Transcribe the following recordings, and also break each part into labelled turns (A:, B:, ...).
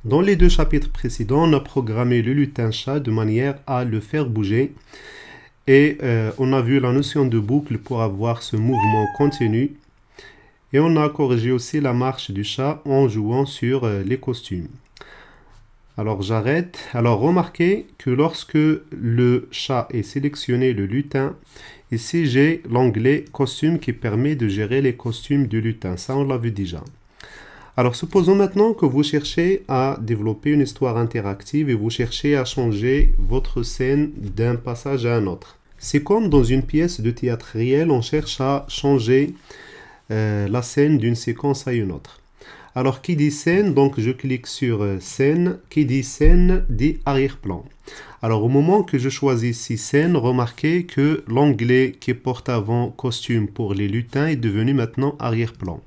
A: Dans les deux chapitres précédents, on a programmé le lutin-chat de manière à le faire bouger. Et on a vu la notion de boucle pour avoir ce mouvement continu. Et on a corrigé aussi la marche du chat en jouant sur les costumes. Alors j'arrête. Alors remarquez que lorsque le chat est sélectionné, le lutin, ici j'ai l'onglet costume qui permet de gérer les costumes du lutin. Ça on l'a vu déjà. Alors supposons maintenant que vous cherchez à développer une histoire interactive et vous cherchez à changer votre scène d'un passage à un autre. C'est comme dans une pièce de théâtre réel, on cherche à changer la scène d'une séquence à une autre. Alors qui dit scène, donc je clique sur scène, qui dit scène dit arrière-plan. Alors au moment que je choisis ici scène, remarquez que l'onglet qui porte avant costume pour les lutins est devenu maintenant arrière-plan.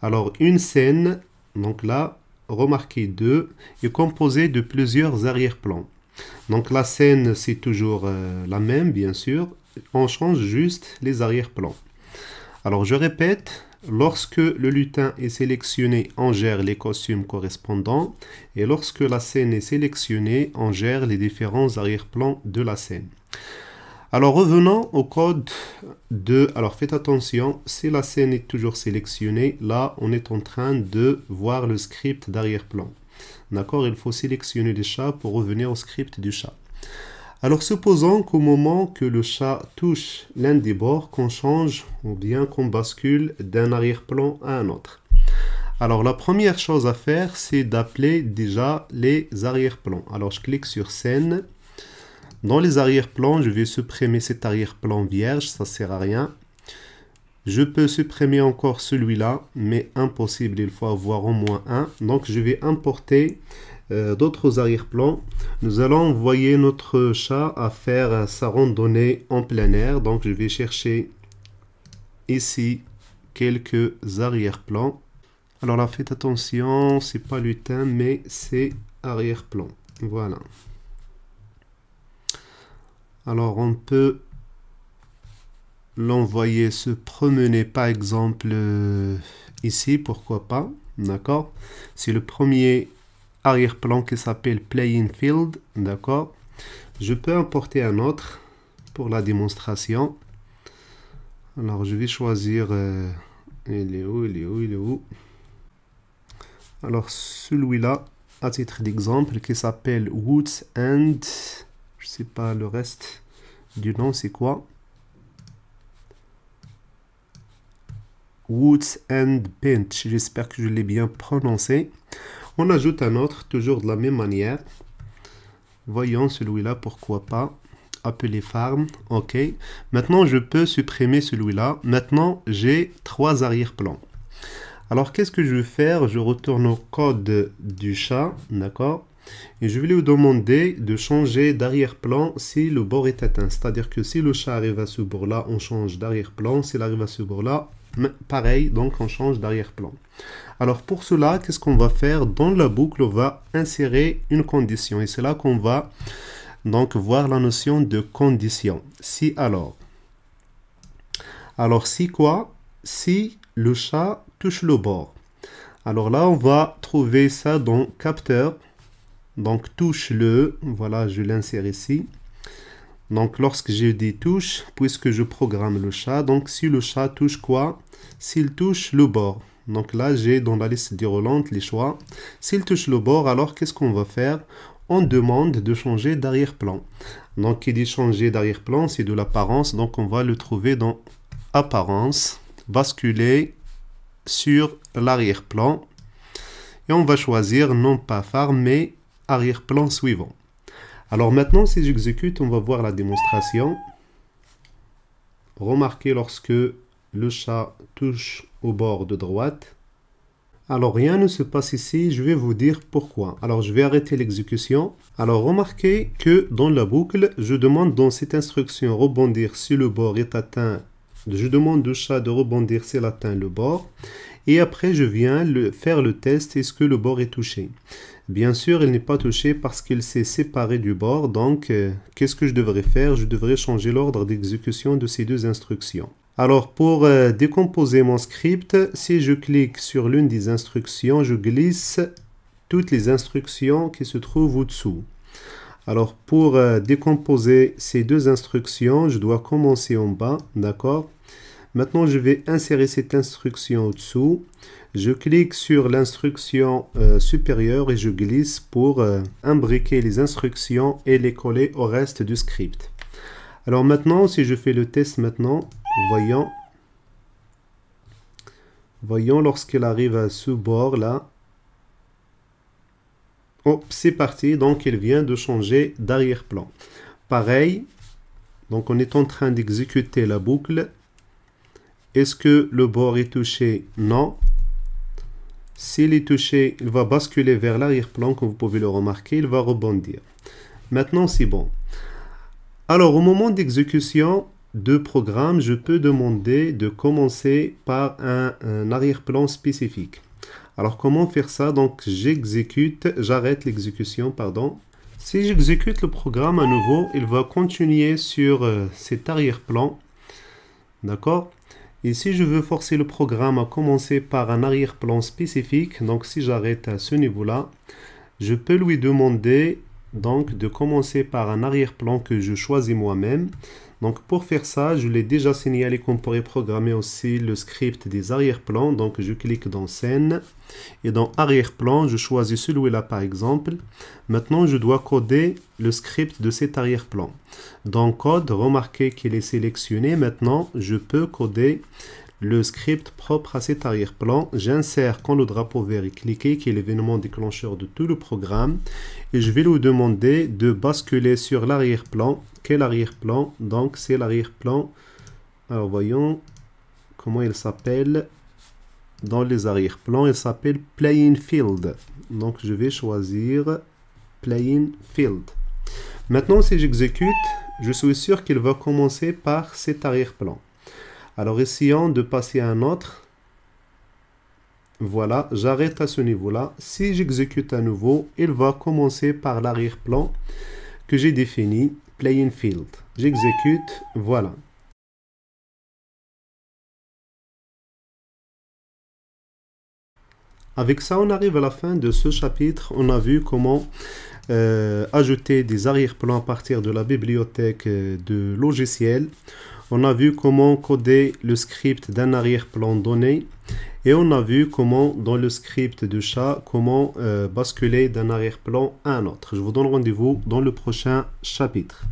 A: Alors une scène, donc là, remarquez 2, est composée de plusieurs arrière-plans. Donc la scène c'est toujours la même bien sûr, on change juste les arrière-plans. Alors je répète, lorsque le lutin est sélectionné, on gère les costumes correspondants. Et lorsque la scène est sélectionnée, on gère les différents arrière-plans de la scène. Alors revenons au code de... Alors faites attention, si la scène est toujours sélectionnée, là on est en train de voir le script d'arrière-plan. D'accord, il faut sélectionner les chats pour revenir au script du chat. Alors supposons qu'au moment que le chat touche l'un des bords, qu'on change ou bien qu'on bascule d'un arrière-plan à un autre. Alors la première chose à faire, c'est d'appeler déjà les arrière-plans. Alors je clique sur scène. Dans les arrière-plans, je vais supprimer cet arrière-plan vierge, ça ne sert à rien. Je peux supprimer encore celui-là, mais impossible, il faut avoir au moins un. Donc je vais importer d'autres arrière-plans. Nous allons envoyer notre chat à faire sa randonnée en plein air. Donc je vais chercher ici quelques arrière-plans. Alors là, faites attention, c'est pas lutin, mais c'est arrière-plan. Voilà. Alors on peut l'envoyer se promener par exemple ici, pourquoi pas, d'accord. C'est le premier arrière-plan qui s'appelle Playing Field, d'accord. Je peux importer un autre pour la démonstration. Alors je vais choisir, il est où. Alors celui-là, à titre d'exemple, qui s'appelle Woods and, je sais pas le reste du nom c'est quoi. Woods and Pinch, j'espère que je l'ai bien prononcé. On ajoute un autre, toujours de la même manière. Voyons celui-là, pourquoi pas. Appeler farm, ok. Maintenant, je peux supprimer celui-là. Maintenant, j'ai 3 arrière-plans. Alors, qu'est-ce que je vais faire? Je retourne au code du chat, d'accord. Et je vais lui demander de changer d'arrière-plan si le bord est atteint. C'est-à-dire que si le chat arrive à ce bord-là, on change d'arrière-plan. S'il arrive à ce bord-là, pareil, donc on change d'arrière-plan. Alors pour cela, qu'est-ce qu'on va faire? Dans la boucle, on va insérer une condition. Et c'est là qu'on va donc voir la notion de condition. Si alors. Alors si quoi? Si le chat touche le bord. Alors là, on va trouver ça dans capteur. Donc touche le, voilà, je l'insère ici. Donc lorsque je dis touche, puisque je programme le chat, donc si le chat touche quoi? S'il touche le bord. Donc là, j'ai dans la liste déroulante les choix. S'il touche le bord, alors qu'est-ce qu'on va faire? On demande de changer d'arrière-plan. Donc qui dit changer d'arrière-plan, c'est de l'apparence. Donc on va le trouver dans apparence, basculer sur l'arrière-plan. Et on va choisir non pas farm, mais arrière-plan suivant. Alors maintenant, si j'exécute, on va voir la démonstration. Remarquez lorsque le chat touche au bord de droite. Alors rien ne se passe ici, je vais vous dire pourquoi. Alors je vais arrêter l'exécution. Alors remarquez que dans la boucle, je demande dans cette instruction rebondir si le bord est atteint. Je demande au chat de rebondir s'il atteint le bord. Et après, je viens faire le test, est-ce que le bord est touché? Bien sûr, il n'est pas touché parce qu'il s'est séparé du bord. Donc, qu'est-ce que je devrais faire? Je devrais changer l'ordre d'exécution de ces deux instructions. Alors, pour décomposer mon script, si je clique sur l'une des instructions, je glisse toutes les instructions qui se trouvent au-dessous. Alors, pour décomposer ces deux instructions, je dois commencer en bas, d'accord? Maintenant, je vais insérer cette instruction au-dessous. Je clique sur l'instruction supérieure et je glisse pour imbriquer les instructions et les coller au reste du script. Alors maintenant, si je fais le test maintenant, voyons lorsqu'il arrive à ce bord là. Hop, c'est parti, donc il vient de changer d'arrière-plan. Pareil, donc on est en train d'exécuter la boucle. Est-ce que le bord est touché? Non. S'il est touché, il va basculer vers l'arrière-plan, comme vous pouvez le remarquer, il va rebondir. Maintenant, c'est bon. Alors, au moment d'exécution de programme, je peux demander de commencer par un arrière-plan spécifique. Alors, comment faire ça? Donc, j'arrête l'exécution, pardon. Si j'exécute le programme à nouveau, il va continuer sur cet arrière-plan. D'accord? Et si je veux forcer le programme à commencer par un arrière-plan spécifique, donc si j'arrête à ce niveau-là, je peux lui demander donc de commencer par un arrière-plan que je choisis moi-même. Donc pour faire ça, je l'ai déjà signalé qu'on pourrait programmer aussi le script des arrière-plans. Donc je clique dans scène et dans arrière-plan, je choisis celui-là par exemple. Maintenant, je dois coder le script de cet arrière-plan. Dans code, remarquez qu'il est sélectionné. Maintenant, je peux coder le script propre à cet arrière-plan. J'insère quand le drapeau vert est cliqué, qui est l'événement déclencheur de tout le programme. Et je vais lui demander de basculer sur l'arrière-plan. Quel arrière-plan? Donc, c'est l'arrière-plan. Alors, voyons comment il s'appelle. Dans les arrière-plans, il s'appelle Playing Field. Donc, je vais choisir Playing Field. Maintenant, si j'exécute, je suis sûr qu'il va commencer par cet arrière-plan. Alors, essayons de passer à un autre. Voilà, j'arrête à ce niveau-là. Si j'exécute à nouveau, il va commencer par l'arrière-plan que j'ai défini, Playing Field. J'exécute, voilà. Avec ça, on arrive à la fin de ce chapitre. On a vu comment ajouter des arrière-plans à partir de la bibliothèque de logiciels. On a vu comment coder le script d'un arrière-plan donné. Et on a vu comment, dans le script de chat, comment basculer d'un arrière-plan à un autre. Je vous donne rendez-vous dans le prochain chapitre.